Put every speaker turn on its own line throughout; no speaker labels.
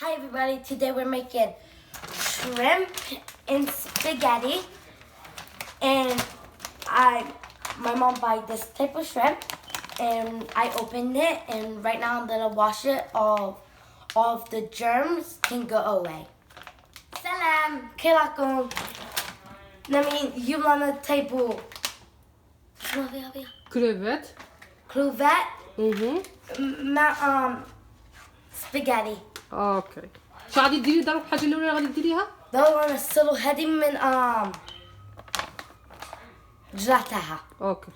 Hi everybody, today we're making shrimp and spaghetti, and my mom bought this type of shrimp and I opened it, and right now I'm gonna wash it. All of the germs can go away. Salam, kailakum. Namin yum na table.
كروفات.
Crevette. Spaghetti.
اوكي. شو غادي ديري دروك الحاجه الاولى غادي ديريها؟
دابا نغسلو هادي من جراتها.
اوكي.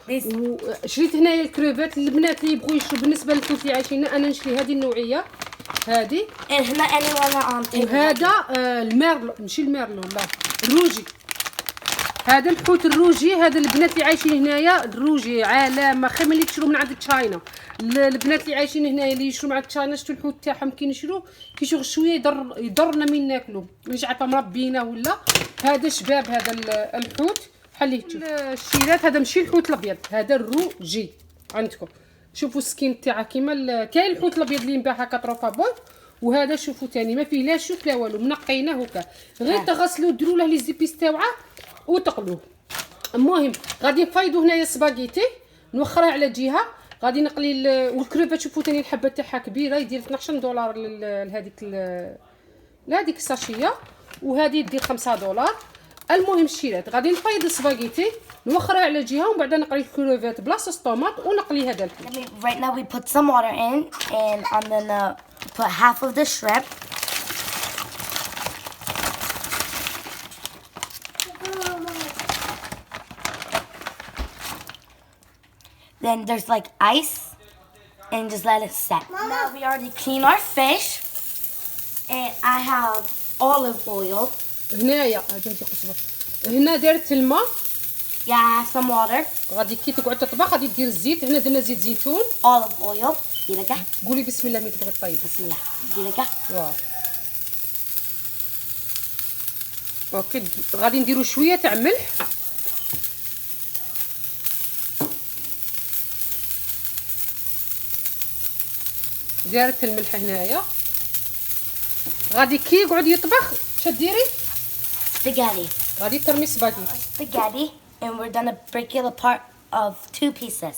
بيس.
وشريت هنايا الكروفات البنات اللي يبغوا يشرو بالنسبه للكل اللي عايشين. انا نشري هذه النوعيه هذه.
هنا اني وانا
وهذا الميرلو، ماشي الميرلو، لا الروجي. هذا الحوت الروجي، هذا البنات اللي عايشين هنايا الروجي علامه خير من اللي تشرو من عند تشاينا. البنات اللي عايشين هنايا اللي يشرو من عند تشاينا شتو الحوت تاعهم كي نشرو كيشوف شويه يضرنا من ناكلو، مش عارفه مربينه ولا. هذا شباب هذا الحوت بحال اللي تشوف الشيرات. هذا ماشي الحوت الابيض، هذا الروجي عندكم. شوفوا السكين تاعها كيما كاين الحوت الابيض اللي ينباع هكا طروفابول، وهذا شوفوا ثاني ما فيه لا شوك لا والو، منقيناه هكا غير تغسلوه ديروا له لي زيبيس تاوعه وتقلوه. المهم غادي نفايضوا هنايا سباكيتي نوخرها على جهه. غادي نقلي والكروفات شوفوا ثاني الحبه تاعها كبيره يدير 12 دولار لهذيك الساشيه، وهذه يدير 5 دولار. المهم الشيرات غادي نفايض السباكيتي نوخرها على جهه، ومن بعد نقلي الكروفات بلاصه طوماط ونقلي هذا الحل.
Right now we put some water in, and I'm gonna put half of the shrimp. Then there's like ice, and just let it set. Now we already clean our fish, and I have olive oil.
هنايا هنا دارت الماء.
Yeah, I have some water.
غادي كي تقعد تطبخ غادي دير الزيت. هنا درنا زيت زيتون.
Olive oil. دير كاع.
قولي بسم الله ملي تبغي طيب.
بسم الله. دير كاع.
واو. اوكي غادي نديرو شويه تاع ملح. دارت الملح هنايا. غادي كي يقعد يطبخ شديري
Spaghetti.
غادي ترمي سباكيتي.
Spaghetti, and we're gonna break it apart of 2 pieces.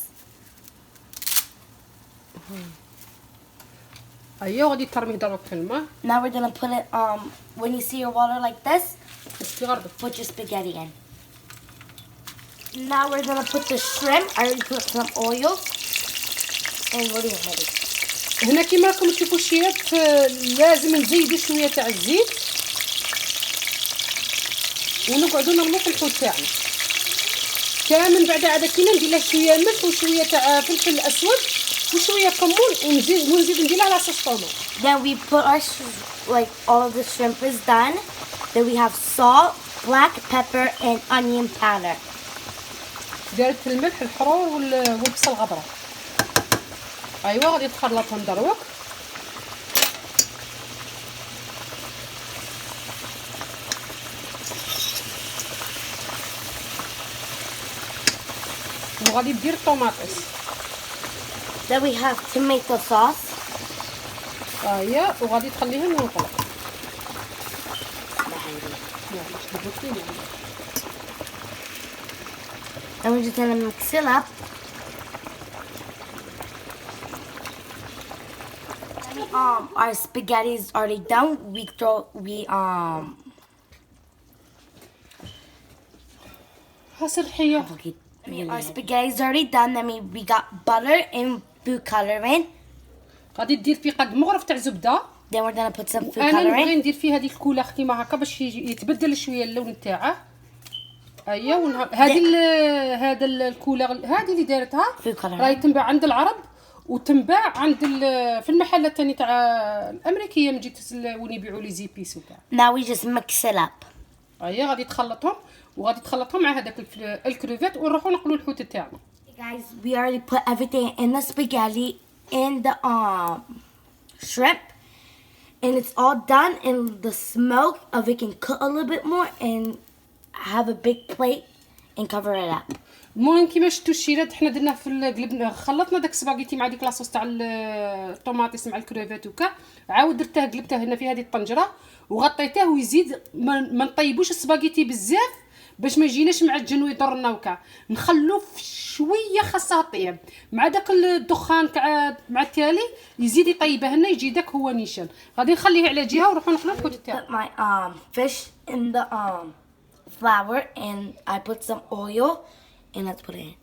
ايوا غادي ترمي دروك في الماء.
Now we're gonna put it when you see your water like this, put your spaghetti in. Now we're gonna put the shrimp. I already put some oil, and we're ready.
هنا كيما راكم تشوفوا الشيرات لازم نزيدوا شويه تاع الزيت ونقعدوا نرموا في الحوت تاعنا كامل. بعد عاد كيما ندير له شويه ملح وشويه تاع فلفل اسود وشويه كمون ونزيد ندير له لاصوص طوماط.
Then we put our like all of the shrimp is done. Then we have salt, black pepper, and onion powder.
دارت الملح الحرور والبصل غبره. ايوا غادي تخلطهم دروك. وغادي دير الطوماطيس.
Then we have tomato sauce.
ايوا وغادي تخليهم ينقلوا.
And we're just gonna mix it up. Our spaghetti is already done.
صرحيه.
Our spaghetti is already done. I mean, we got butter and food coloring.
غادي دير فيه قد مغرف تاع زبده.
Then we're gonna put some food
انا نبغي
coloring.
ندير فيه هذيك الكولاخ كيما هكا باش يتبدل شويه اللون تاعه. ايوا هذا الكولاغ هذه اللي دارتها راهي تنباع عند العرب وتنباع عند في المحلات ثاني تاع الامريكيه من جهه وين يبيعوا لي زيبيس وكاع.
Now we just mix it up.
ايوا غادي تخلطهم وغادي تخلطهم مع هذاك الكروفات ونروحوا نقلوا الحوت تاعنا.
Guys, we already put everything in the spaghetti, in the shrimp, and it's all done. And the smoke of it can cook a little bit more and have a big plate and cover it up.
المهم كيما شفتوا الشيرات حنا درناه في القلب، خلطنا داك السباكيتي مع ديك لاصوص تاع الطوماطيس مع الكريفات وكا، عاود درته قلبته هنا في هذه الطنجره وغطيته، ويزيد ما نطيبوش السباكيتي بزاف باش ما يجيناش معجن ويضرنا وكا، نخلوه شويه خاصه طيب مع داك الدخان مع التالي يزيد يطيبه لنا يجي داك هو نيشان. غادي نخليه على جهه ونروحوا نخلو الحوت تاعنا.
Put my fish in the flour and I put some oil and let's put it in.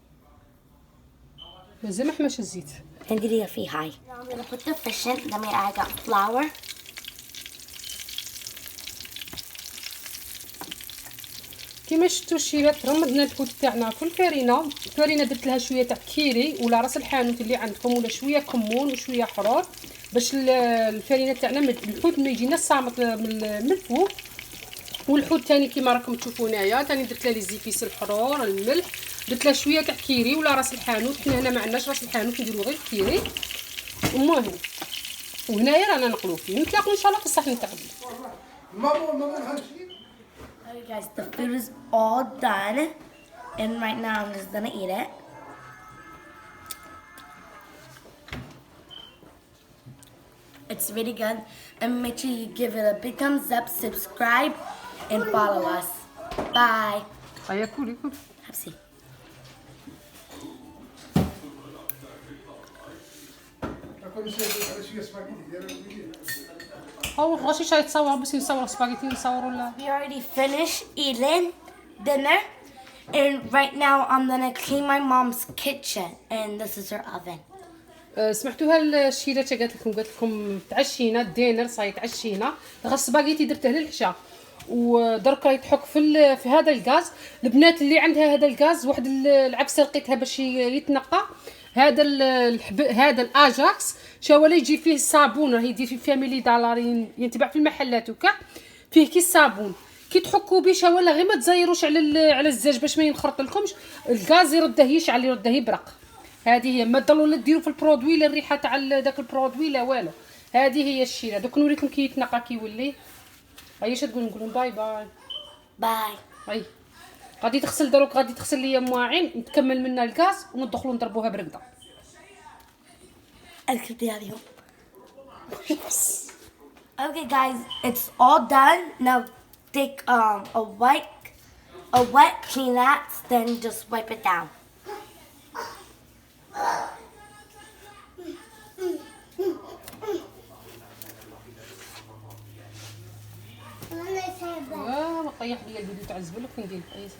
مازال ما حماش الزيت.
هنديريها فيه هاي. Now I'm gonna put the fish in. Then I got flour.
كيما شفتوا الشيرات رمضنا الحوت تاعنا في الفرينه درت لها شويه تاع كيري ولا راس الحانوت اللي عندكم، ولا شويه كمون وشويه حرور باش الفرينه تاعنا الحوت ما يجينا صامت من الفوق. والحوت ثاني كيما راكم تشوفوا هنايا ثاني درت لها لي زيفيس الحرور الملح، درت لها شويه تاع كيري ولا راس الحانوت، حنا هنا ما عندناش راس الحانوت نديرو غير كيري. المهم وهنايا رانا نقلو فيه، نتلاقاو ان شاء الله في الصحن تاعنا.
Okay guys, the food is all done and right now I'm just gonna eat it. It's really good and make sure you give it a big thumbs up, subscribe and follow us. Bye.
هيا كولي كولي.
حبسي.
هو غاشي شاي تصور بس نصور سباكيتي نصوروا لا.
We already finished eating dinner and right now I'm gonna clean my mom's kitchen and this is her oven.
سمعتوها الشيرات قالت لكم تعشينا الدينر صاي تعشينا، غير السباكيتي درته للعشاء ودرك راهي تحك في هذا الغاز. البنات اللي عندها هذا الغاز واحد العبسه لقيتها باش يتنقى، هذا هذا الاجاكس شاولا يجي فيه الصابون، راه يدير فيه فاميلي دولار ينتباع في المحلات وكا، فيه كيس صابون كي تحكوا به شاولا غير ما تزيروش على الزاج باش ما ينخرط لكمش الغاز، يرده يشعل يرده يبرق. هذه هي، ما تضلوا لا ديروا في البرودوي لا الريحه تاع داك البرودوي لا والو. هذه هي الشيره. دوك نوريكم كي يتنقى كي يولي. هيا اش تقول نقول باي باي
باي.
هاي غادي تغسل دروك، غادي تغسل ليا مواعين نتكمل منها الغاز وندخلوا نضربوها برقده.
الكبدة اليوم. Okay guys, it's all done. Now take a wet Kleenex, then just wipe it down.
طيح لي الفيديو تاع الزبل وفين ندير اي صح.